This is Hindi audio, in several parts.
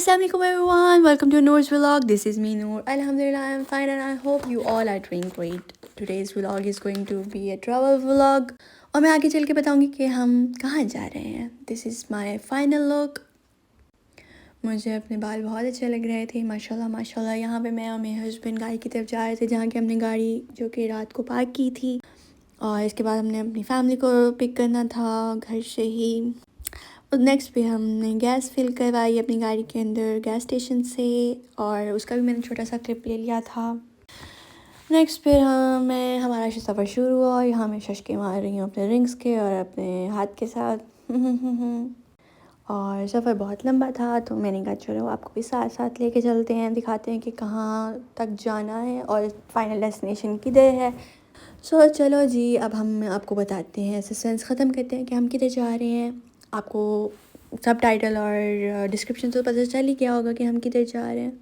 Assalamualaikum everyone, welcome to Noor's vlog. This is me Noor. Alhamdulillah, I am fine and I hope you all are doing great. Today's vlog is going to be a travel vlog और मैं आगे चल के बताऊंगी कि हम कहाँ जा रहे हैं. This is my final look. मुझे अपने बाल बहुत अच्छे लग रहे थे माशाल्लाह माशाल्लाह. यहाँ पे मैं और मेरे हस्बैंड गाड़ी की तरफ जा रहे थे जहाँ की हमने गाड़ी जो कि रात को पार्क की थी और इसके बाद हमने अपनी फैमिली को पिक करना था घर से ही. और नेक्स्ट पे हमने गैस फिल करवाई अपनी गाड़ी के अंदर गैस स्टेशन से और उसका भी मैंने छोटा सा क्लिप ले लिया था. नेक्स्ट पे मैं हमारा सफ़र शुरू हुआ और यहाँ मैं शशके मार रही हूँ अपने रिंग्स के और अपने हाथ के साथ. और सफ़र बहुत लंबा था तो मैंने कहा चलो आपको भी साथ साथ लेके चलते हैं, दिखाते हैं कि कहाँ तक जाना है और फाइनल डेस्टिनेशन किधर है. सो चलो जी, अब हम आपको बताते हैं, सस्पेंस ख़त्म करते हैं कि हम किधर जा रहे हैं. आपको सब टाइटल और डिस्क्रिप्शन से पता चल ही गया होगा कि हम किधर जा रहे हैं.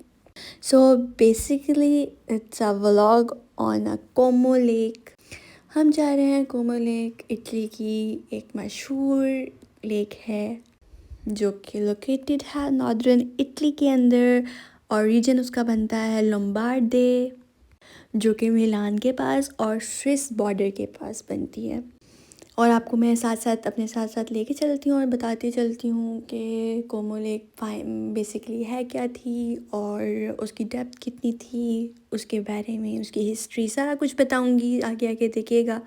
So basically it's a vlog on a Como lake. हम जा रहे हैं कोमो लेक. इटली की एक मशहूर लेक है जो कि लोकेटेड है नॉर्दर्न इटली के अंदर और रीजन उसका बनता है लोम्बार्डे जो कि मिलान के पास और स्विस बॉर्डर के पास बनती है. और आपको मैं साथ साथ अपने साथ साथ लेके चलती हूँ और बताती चलती हूँ कि कोमो लेक बेसिकली है क्या थी और उसकी डेप्थ कितनी थी, उसके बारे में उसकी हिस्ट्री सारा कुछ बताऊँगी. आगे आगे देखिएगा.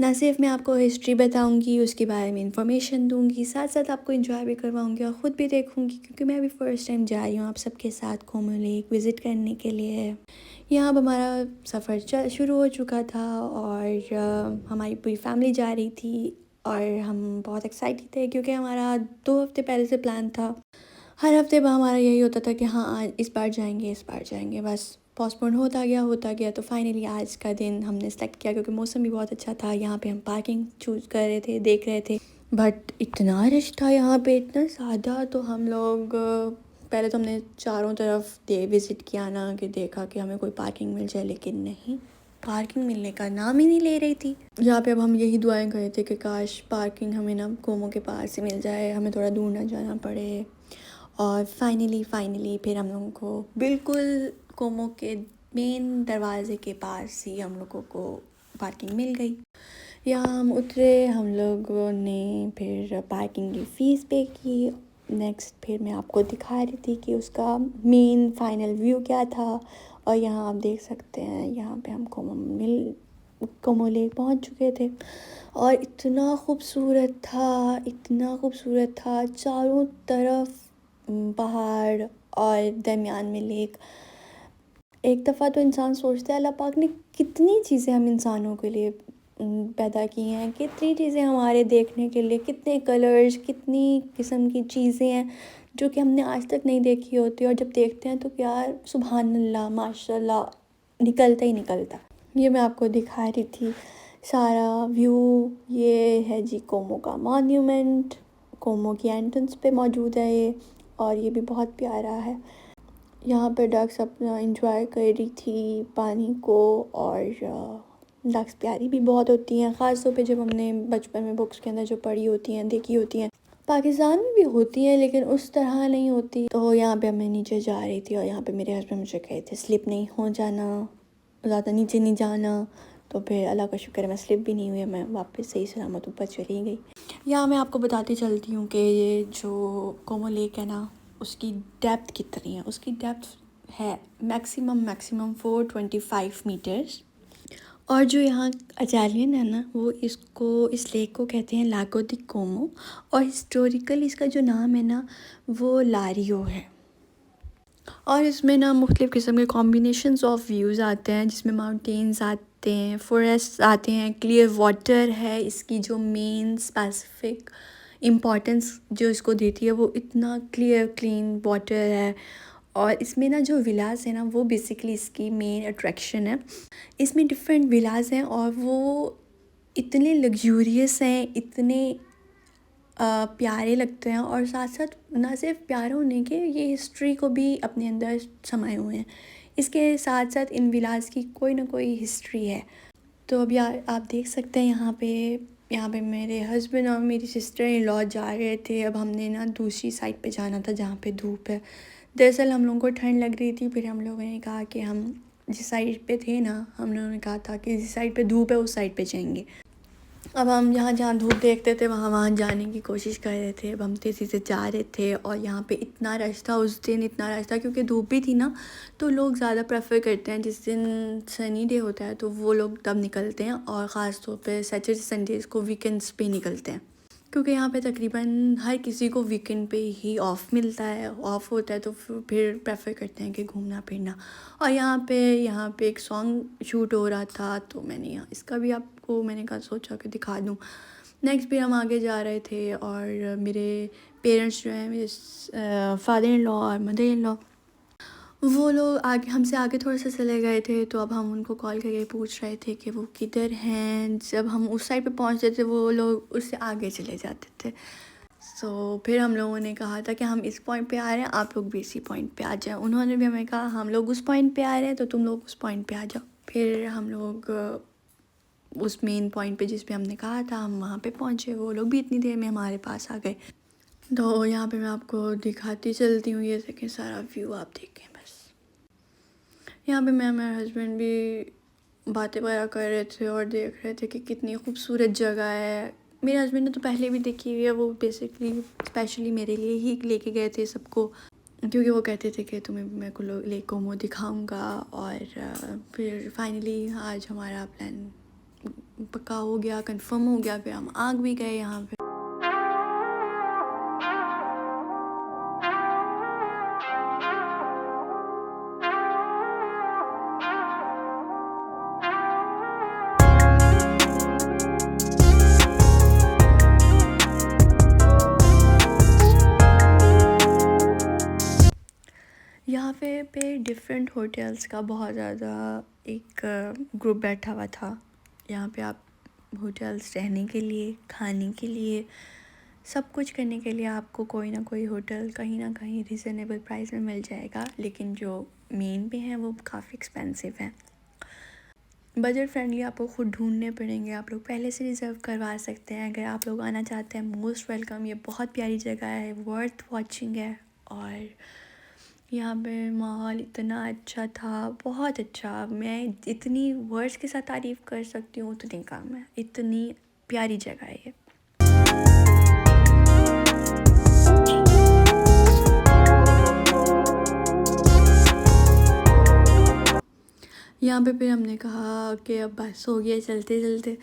ना सिर्फ मैं आपको हिस्ट्री बताऊँगी, उसके बारे में इंफॉर्मेशन दूँगी, साथ साथ आपको इंजॉय भी करवाऊँगी और ख़ुद भी देखूँगी क्योंकि मैं अभी फ़र्स्ट टाइम जा रही हूँ आप सबके साथ कोमो लेक विज़िट करने के लिए. यहाँ अब हमारा सफ़र शुरू हो चुका था और हमारी पूरी फैमिली जा रही थी और हम बहुत एक्साइटेड थे क्योंकि हमारा 2 हफ़्ते पहले से प्लान था. हर हफ्ते हमारा यही होता था कि हाँ आज इस बार जाएंगे, बस पोस्टपोन होता गया. तो फाइनली आज का दिन हमने सेलेक्ट किया क्योंकि मौसम भी बहुत अच्छा था. यहाँ पे हम पार्किंग चूज़ कर रहे थे, देख रहे थे, बट इतना रश था यहाँ पे, इतना ज़्यादा. तो हम लोग पहले तो हमने चारों तरफ विज़िट किया ना कि देखा कि हमें कोई पार्किंग मिल जाए, लेकिन नहीं, पार्किंग मिलने का नाम ही नहीं ले रही थी. जहाँ पे अब हम यही दुआएं कर रहे थे कि काश पार्किंग हमें ना कोमो के पास ही मिल जाए, हमें थोड़ा दूर ना जाना पड़े. और फाइनली फिर हम लोगों को बिल्कुल कोमो के मेन दरवाज़े के पास ही हम लोगों को पार्किंग मिल गई. यहाँ हम उतरे, हम लोगों ने फिर पार्किंग की फ़ीस पे की. नेक्स्ट फिर मैं आपको दिखा रही थी कि उसका मेन फाइनल व्यू क्या था. और यहाँ आप देख सकते हैं, यहाँ पे हम कोमो लेक पहुँच चुके थे और इतना खूबसूरत था. चारों तरफ पहाड़ और दरमियान में लेक. एक दफ़ा तो इंसान सोचता है अल्लाह पाक ने कितनी चीज़ें हम इंसानों के लिए पैदा की हैं, कितनी चीज़ें हमारे देखने के लिए, कितने कलर्स, कितनी किस्म की चीज़ें हैं जो कि हमने आज तक नहीं देखी होती. और जब देखते हैं तो यार सुभान अल्लाह माशाल्लाह निकलता ही निकलता. ये मैं आपको दिखा रही थी सारा व्यू. ये है जी कोमो का मॉन्यूमेंट, कोमो की एंट्रेंस पे मौजूद है ये और ये भी बहुत प्यारा है. यहाँ पे डक्स अपना इंजॉय कर रही थी पानी को और डक्स प्यारी भी बहुत होती हैं, ख़ास तौर पे जब हमने बचपन में बुक्स के अंदर जो पढ़ी होती हैं, देखी होती हैं. पाकिस्तान में भी होती हैं लेकिन उस तरह नहीं होती. तो यहाँ पे मैं नीचे जा रही थी और यहाँ पे मेरे हस्बैंड मुझे कहे थे स्लिप नहीं हो जाना, ज़्यादा नीचे नहीं जाना. तो फिर अल्लाह का शुक्र है मैं स्लिप भी नहीं हुई, मैं वापस सही सलामत ऊपर चली गई. यहाँ मैं आपको बताती चलती हूँ कि ये जो कोमो लेक है ना, उसकी डेप्थ कितनी है. उसकी डेप्थ है मैक्सिमम 425 मीटर्स. और जो यहाँ इटालियन है ना, वो इस लेक को कहते हैं लागो दी कोमो और हिस्टोरिकल इसका जो नाम है ना वो लारियो है. और इसमें ना मुख्तलिफ़ किस्म के कॉम्बिनेशंस ऑफ व्यूज़ आते हैं जिसमें माउंटेन्स आते हैं, फॉरेस्ट आते हैं, क्लियर वाटर है. इसकी जो मेन स्पेसिफिक इम्पॉर्टेंस जो इसको देती है वो इतना क्लियर क्लीन वाटर है. और इसमें ना जो विलास है ना वो बेसिकली इसकी मेन अट्रैक्शन है. इसमें डिफरेंट विलास हैं और वो इतने लग्जूरियस हैं, इतने प्यारे लगते हैं और साथ साथ ना सिर्फ प्यारे होने के, ये हिस्ट्री को भी अपने अंदर समाये हुए हैं. इसके साथ साथ इन विलास की कोई ना कोई हिस्ट्री है. तो अभी आप देख सकते हैं यहाँ पे मेरे हस्बैंड और मेरी सिस्टर इन लॉ जा रहे थे. अब हमने ना दूसरी साइड पे जाना था जहाँ पे धूप है दरअसल हम लोगों को ठंड लग रही थी, फिर हम लोगों ने कहा कि हम जिस साइड पे थे ना, हम लोगों ने कहा था कि जिस साइड पे धूप है उस साइड पे जाएंगे। अब हम जहाँ जहाँ धूप देखते थे वहाँ वहाँ जाने की कोशिश कर रहे थे। अब हम तेज़ी से जा रहे थे और यहाँ पे इतना रश था उस दिन, इतना रश था क्योंकि धूप भी थी ना, तो लोग ज़्यादा प्रेफर करते हैं जिस दिन सनी डे होता है तो वो लोग तब निकलते हैं, और ख़ास तौर पे सैटरडे संडेज़ को वीकेंड्स पे निकलते हैं, क्योंकि यहाँ पे तकरीबन हर किसी को वीकेंड पे ही ऑफ़ मिलता है, ऑफ़ होता है, तो फिर प्रेफर करते हैं कि घूमना फिरना। और यहाँ पे एक सॉन्ग शूट हो रहा था, तो मैंने यहाँ इसका भी आपको मैंने कहा सोचा कि दिखा दूँ। नेक्स्ट फिर हम आगे जा रहे थे और मेरे पेरेंट्स जो हैं, मेरे फादर इन लॉ और मदर इन लॉ, वो लोग आगे हमसे आगे थोड़ा सा चले गए थे, तो अब हम उनको कॉल करके पूछ रहे थे कि वो किधर हैं। जब हम उस साइड पे पहुंचते थे वो लोग उससे आगे चले जाते थे। फिर हम लोगों ने कहा था कि हम इस पॉइंट पे आ रहे हैं, आप लोग भी इसी पॉइंट पे आ जाएं। उन्होंने भी हमें कहा हम लोग उस पॉइंट पे आ रहे हैं तो तुम लोग उस पॉइंट पे आ जाओ। फिर हम लोग उस मेन पॉइंट पे जिस पे हमने कहा था हम वहाँ पे पहुँचे, वो लोग भी इतनी देर में हमारे पास आ गए। तो यहाँ पे मैं आपको दिखाती चलती हूँ, ये देखें सारा व्यू आप देखें बस। यहाँ पे मैं मेरे हस्बैंड भी बातें वगैरह कर रहे थे और देख रहे थे कि कितनी खूबसूरत जगह है। मेरे हस्बैंड ने तो पहले भी देखी हुई है, वो बेसिकली स्पेशली मेरे लिए ही लेके गए थे सबको, क्योंकि वो कहते थे कि तुम्हें मैं को लेको वो दिखाऊंगा। और फिर फाइनली आज हमारा प्लान पक्का हो गया, कंफर्म हो गया, फिर हम आ भी गए यहाँ पे। यहाँ पे डिफरेंट होटल्स का बहुत ज़्यादा एक ग्रुप बैठा हुआ था। यहाँ पे आप होटल्स रहने के लिए, खाने के लिए, सब कुछ करने के लिए आपको कोई ना कोई होटल कहीं ना कहीं रिजनेबल प्राइस में मिल जाएगा, लेकिन जो मेन पे हैं वो काफ़ी एक्सपेंसिव हैं। बजट फ्रेंडली आपको खुद ढूंढने पड़ेंगे, आप लोग पहले से रिज़र्व करवा सकते हैं। अगर आप लोग आना चाहते हैं, मोस्ट वेलकम। ये बहुत प्यारी जगह है, वर्थ वॉचिंग है। और यहाँ पे माहौल इतना अच्छा था, बहुत अच्छा। मैं इतनी वर्ड्स के साथ तारीफ़ कर सकती हूँ उतनी कम है, इतनी प्यारी जगह है ये। यहाँ पे फिर हमने कहा कि अब बस हो गया, चलते चलते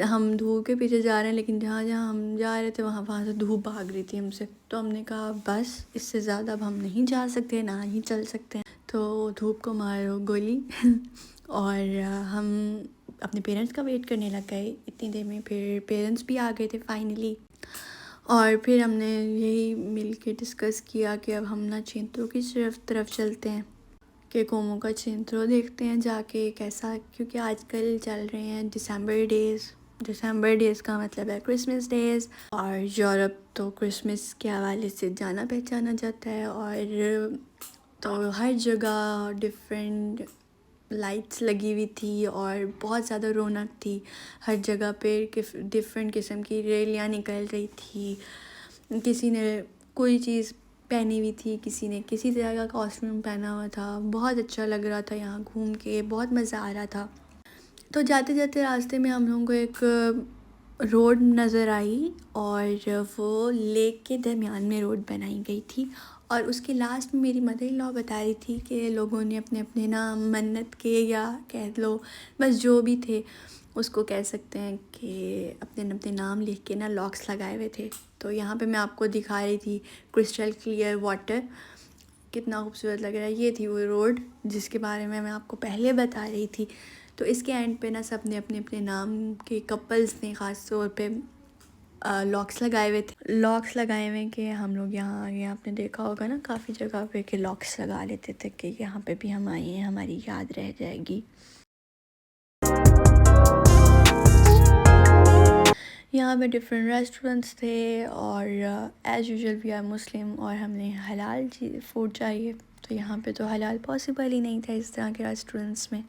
हम धूप के पीछे जा रहे हैं, लेकिन जहाँ जहाँ हम जा रहे थे वहाँ से धूप भाग रही थी हमसे। तो हमने कहा बस इससे ज़्यादा अब हम नहीं जा सकते, ना ही चल सकते हैं, तो धूप को मारो गोली। और हम अपने पेरेंट्स का वेट करने लग गए। इतनी देर में फिर पेरेंट्स भी आ गए थे फाइनली, और फिर हमने यही मिल के डिस्कस किया कि अब हम ना चेंत्रो की तरफ चलते हैं, कि कोमो का चेंत्रो देखते हैं जाके कैसा, क्योंकि आजकल चल रहे हैं दिसंबर डेज़ का मतलब है क्रिसमस डेज़, और यूरोप तो क्रिसमस के हवाले से जाना पहचाना जाता है। और तो हर जगह डिफरेंट लाइट्स लगी हुई थी और बहुत ज़्यादा रौनक थी। हर जगह पे डिफरेंट किस्म की रैलियाँ निकल रही थी, किसी ने कोई चीज़ पहनी हुई थी, किसी ने किसी तरह का कॉस्ट्यूम पहना हुआ था। बहुत अच्छा लग रहा था, यहाँ घूम के बहुत मज़ा आ रहा था। तो जाते जाते रास्ते में हम लोगों को एक रोड नज़र आई, और वो लेक के दरमियान में रोड बनाई गई थी। और उसके लास्ट में मेरी मदर इन लॉ बता रही थी कि लोगों ने अपने अपने ना मन्नत के, या कह लो बस जो भी थे उसको कह सकते हैं, कि अपने अपने नाम लिख के ना लॉक्स लगाए हुए थे। तो यहाँ पे मैं आपको दिखा रही थी क्रिस्टल क्लियर वाटर, कितना खूबसूरत लग रहा है। ये थी वो रोड जिसके बारे में मैं आपको पहले बता रही थी। तो इसके एंड पे ना सब ने अपने अपने नाम के कपल्स ने ख़ास तौर पे लॉक्स लगाए हुए कि हम लोग यहाँ आ गए। आपने देखा होगा ना काफ़ी जगह पे कि लॉक्स लगा लेते थे कि यहाँ पे भी हम आए हैं, हमारी याद रह जाएगी। यहाँ पे डिफरेंट रेस्टोरेंट्स थे, और as usual we are Muslim और हमने हलाल फूड चाहिए, तो यहाँ पे तो हलाल पॉसिबल ही नहीं था इस तरह के रेस्टोरेंट्स में।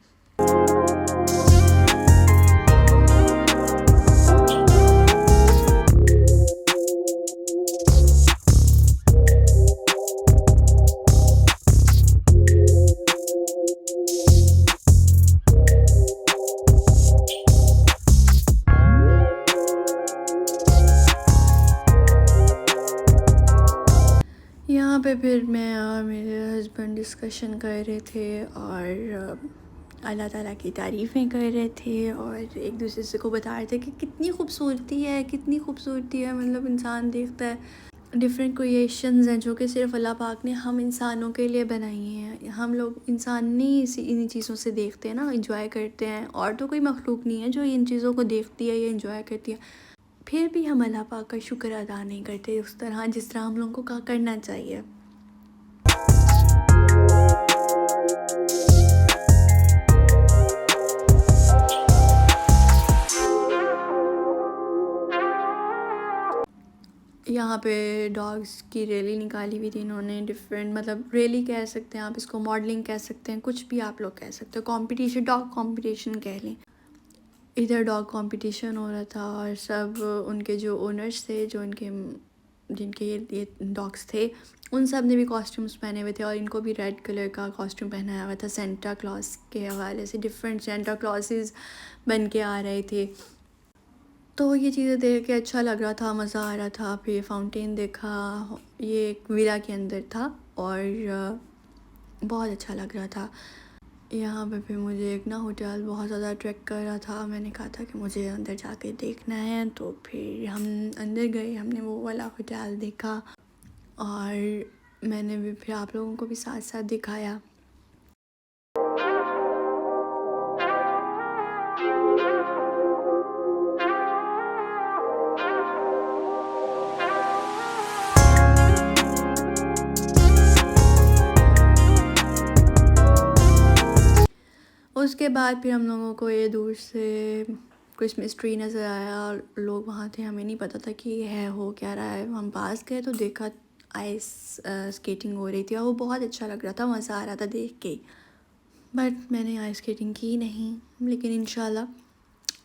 पे फिर मैं और मेरे हस्बैंड डिस्कशन कर रहे थे और अल्लाह ताला की तारीफ़ें कर रहे थे और एक दूसरे से को बता रहे थे कि कितनी खूबसूरती है, कितनी खूबसूरती है। मतलब इंसान देखता है डिफरेंट क्रिएशंस हैं जो कि सिर्फ अल्लाह पाक ने हम इंसानों के लिए बनाई हैं। हम लोग इंसान नहीं इसी इन्हीं चीज़ों से देखते हैं ना, इंजॉय करते हैं। और तो कोई मखलूक नहीं है जो इन चीज़ों को देखती है या इंजॉय करती है। फिर भी हम अल्लाह पाक का शुक्र अदा नहीं करते उस तरह जिस तरह हम लोगों को करना चाहिए। यहाँ पे डॉग्स की रैली निकाली हुई थी इन्होंने, डिफरेंट मतलब रैली कह सकते हैं आप इसको, मॉडलिंग कह सकते हैं, कुछ भी आप लोग कह सकते हो, कंपटीशन, डॉग कंपटीशन कह लें। इधर डॉग कंपटीशन हो रहा था और सब उनके जो ओनर्स थे, जो उनके जिनके ये डॉग्स थे, उन सब ने भी कॉस्ट्यूम्स पहने हुए थे और इनको भी रेड कलर का कॉस्ट्यूम पहनाया हुआ था सेंटा क्लॉज के हवाले से। डिफरेंट सेंटा क्लॉसेस बन के आ रहे थे, तो ये चीज़ें देख के अच्छा लग रहा था, मज़ा आ रहा था। फिर फाउंटेन देखा, ये एक विला के अंदर था और बहुत अच्छा लग रहा था। यहाँ पे फिर मुझे एक ना होटल बहुत ज़्यादा अट्रैक्ट कर रहा था। मैंने कहा था कि मुझे अंदर जाके देखना है, तो फिर हम अंदर गए, हमने वो वाला होटल देखा और मैंने भी फिर आप लोगों को भी साथ साथ दिखाया। उसके बाद फिर हम लोगों को ये दूर से क्रिसमस ट्री नज़र आया और लोग वहाँ थे, हमें नहीं पता था कि है हो क्या रहा है। हम पास गए तो देखा आइस स्केटिंग हो रही थी और वो बहुत अच्छा लग रहा था, मज़ा आ रहा था देख के। बट मैंने आइस स्केटिंग की नहीं, लेकिन इंशाल्लाह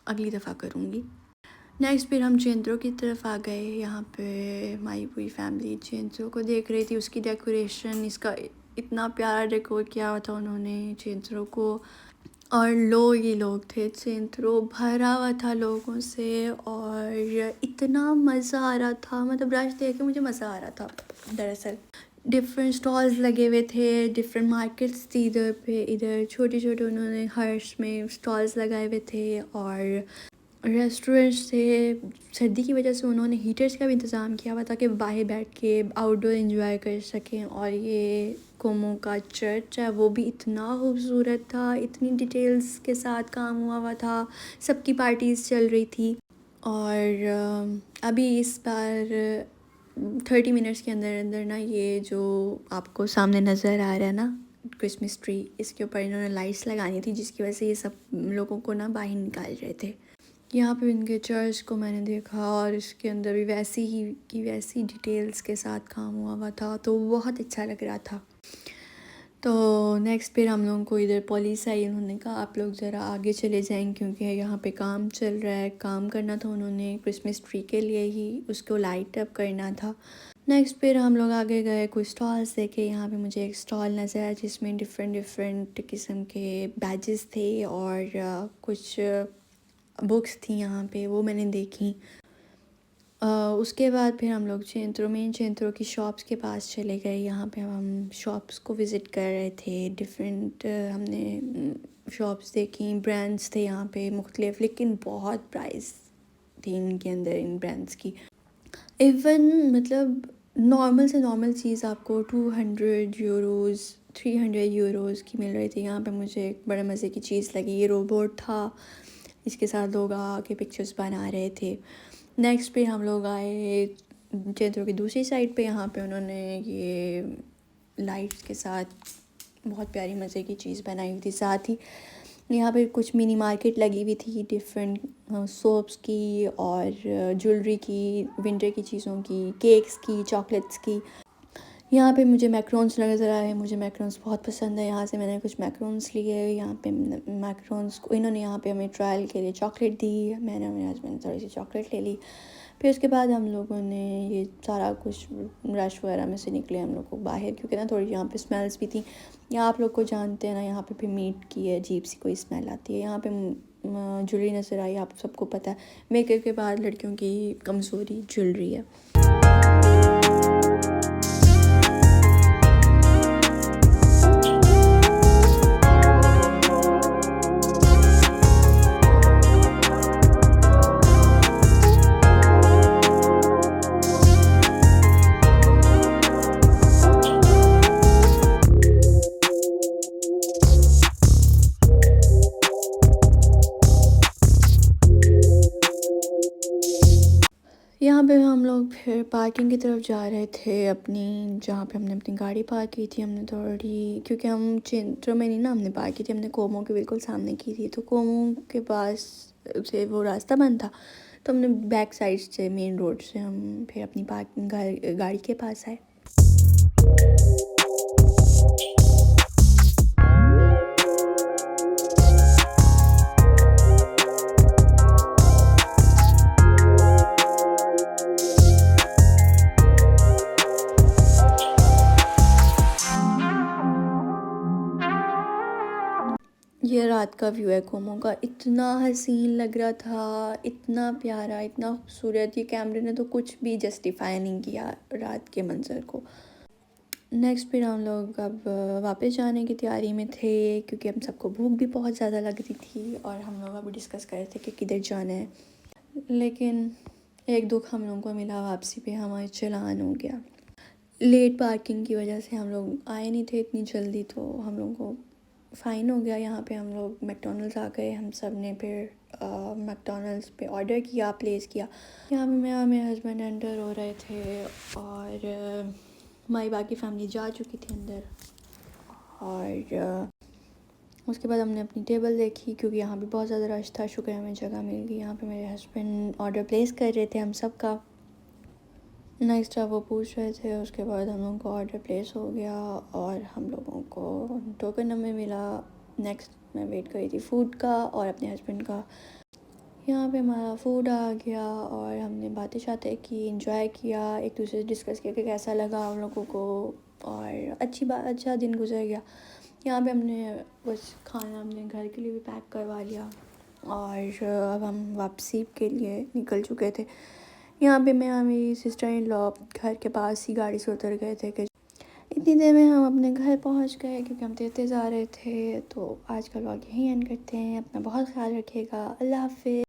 अगली दफ़ा करूँगी। नेक्स्ट फिर हम चेंद्रो की तरफ आ गए। यहाँ पे हमारी पूरी फैमिली चेंद्रो को देख रही थी, उसकी डेकोरेशन, इसका इतना प्यारा डेकोर किया हुआ था उन्होंने चेंद्रो को। और लोग ही लोग थे, चेंद्रो भरा हुआ था लोगों से और इतना मज़ा आ रहा था। मतलब रश देख के मुझे मज़ा आ रहा था। दरअसल डिफरेंट स्टॉल्स लगे हुए थे, डिफरेंट मार्केट्स थी इधर पे, इधर छोटे छोटे उन्होंने हर्ष में स्टॉल्स लगाए हुए थे और रेस्टोरेंट्स थे। सर्दी की वजह से उन्होंने हीटर्स का भी इंतज़ाम किया हुआ ताकि बाहर बैठ के आउटडोर एंजॉय कर सकें। और ये कोमो का चर्च है, वो भी इतना खूबसूरत था, इतनी डिटेल्स के साथ काम हुआ था, सबकी पार्टीज़ चल रही थी। और अभी इस बार 30 मिनट्स के अंदर अंदर ना ये जो आपको सामने नज़र आ रहा है ना क्रिसमस ट्री, इसके ऊपर इन्होंने लाइट्स लगानी थी जिसकी वजह से ये सब लोगों को ना बाहर निकाल रहे थे। यहाँ पे इनके चर्च को मैंने देखा और इसके अंदर भी वैसी ही की वैसी डिटेल्स के साथ काम हुआ था, तो बहुत अच्छा लग रहा था। तो नेक्स्ट फिर हम लोगों को इधर पुलिस आई, उन्होंने कहा आप लोग ज़रा आगे चले जाएं क्योंकि यहाँ पे काम चल रहा है। काम करना था उन्होंने क्रिसमस ट्री के लिए ही, उसको लाइट अप करना था। नेक्स्ट फिर हम लोग आगे गए, कुछ स्टॉल्स देखे। यहाँ पे मुझे एक स्टॉल नज़र आया जिसमें डिफरेंट किस्म के बैजेस थे और कुछ बुक्स थी यहाँ पे, वो मैंने देखी। उसके बाद फिर हम लोग चेंत्रो की शॉप्स के पास चले गए। यहाँ पे हम शॉप्स को विज़िट कर रहे थे, डिफरेंट हमने शॉप्स देखी, ब्रांड्स थे यहाँ पे मुख्तलिफ, लेकिन बहुत प्राइस थी इनके अंदर इन ब्रांड्स की। इवन मतलब नॉर्मल से नॉर्मल चीज़ आपको 200 यूरोज़ 300 यूरोज़ की मिल रही थी। यहाँ पे मुझे एक बड़े मज़े की चीज़ लगी, ये रोबोट था, इसके साथ लोग आके पिक्चर्स बना रहे थे। नेक्स्ट पे हम लोग आए चेंद्रो की दूसरी साइड पे, यहाँ पे उन्होंने ये लाइट्स के साथ बहुत प्यारी मज़े की चीज़ बनाई हुई थी। साथ ही यहाँ पे कुछ मिनी मार्केट लगी हुई थी, डिफरेंट सोप्स की और ज्वेलरी की, विंटर की चीज़ों की, केक्स की, चॉकलेट्स की। यहाँ पे मुझे मैक्रोन्स नज़र आए, मुझे मैक्रोन्स बहुत पसंद है। यहाँ से मैंने कुछ मैक्रोन्स लिए। यहाँ पे मैक्रोन्स को इन्होंने यहाँ पे हमें ट्रायल के लिए चॉकलेट दी, मैंने मेरे हस्बैंड ने थोड़ी सी चॉकलेट ले ली। फिर उसके बाद हम लोगों ने ये सारा कुछ रश वगैरह में से निकले हम लोग को बाहर, क्योंकि ना थोड़ी यहाँ पे स्मेल्स भी थी। यहाँ आप लोग को जानते हैं ना, यहाँ पे मीट की अजीब सी कोई स्मेल आती है। यहाँ पे ज्वेलरी नज़र आई, आप सबको पता है मेकअप के बाद लड़कियों की कमज़ोरी ज्वेलरी है। यहाँ पे हम लोग फिर पार्किंग की तरफ जा रहे थे अपनी, जहाँ पे हमने अपनी गाड़ी पार्क की थी। हमने थोड़ी, क्योंकि हम चिंट्रो में नहीं ना हमने पार्क की थी, हमने कोमो के बिल्कुल सामने की थी, तो कोमो के पास से वो रास्ता बंद था, तो हमने बैक साइड से मेन रोड से हम फिर अपनी पार्किंग गाड़ी के पास आए। ये रात का व्यू है कोमो का, इतना हसीन लग रहा था, इतना प्यारा, इतना खूबसूरत। ये कैमरे ने तो कुछ भी जस्टिफाई नहीं किया रात के मंजर को। नेक्स्ट फिर हम लोग अब वापस जाने की तैयारी में थे, क्योंकि हम सबको भूख भी बहुत ज़्यादा लग रही थी और हम लोग अभी डिस्कस कर रहे थे कि किधर जाना है। लेकिन एक दुख हम लोगों को मिला, वापसी पे हमारा चालान हो गया। लेट पार्किंग की वजह से हम लोग आए नहीं थे इतनी जल्दी, तो हम लोगों को फ़ाइन हो गया। यहाँ पे हम लोग मैकडॉनल्ड्स आ गए, हम सब ने फिर मैकडॉनल्ड्स पे ऑर्डर किया, प्लेस किया। यहाँ पे मैं और मेरे हस्बैंड एंटर हो रहे थे और हमारी बाकी फैमिली जा चुकी थी अंदर। और उसके बाद हमने अपनी टेबल देखी, क्योंकि यहाँ पे बहुत ज़्यादा रश था। शुक्र है हमें जगह मिल गई। यहाँ पे मेरे हस्बैंड ऑर्डर प्लेस कर रहे थे हम सब का। नेक्स्ट अब वो पूछ रहे थे, उसके बाद हम लोगों को ऑर्डर प्लेस हो गया और हम लोगों को टोकन हमें मिला। नेक्स्ट मैं वेट कर रही थी फूड का और अपने हस्बैंड का। यहाँ पे हमारा फूड आ गया और हमने बातें शातें की, इंजॉय किया, एक दूसरे से डिस्कस किया कि कैसा लगा हम लोगों को, और अच्छा दिन गुजर गया। यहाँ पे हमने बस खाना अपने घर के लिए भी पैक करवा लिया और अब हम वापसी के लिए निकल चुके थे। यहाँ पे मैं और मेरी सिस्टर इन लॉ घर के पास ही गाड़ी से उतर गए थे कि इतनी देर में हम अपने घर पहुँच गए, क्योंकि हम तेज़ तेज़ आ रहे थे। तो आज का व्लॉग यहीं एंड करते हैं। अपना बहुत ख्याल रखिएगा। अल्लाह हाफ़िज़।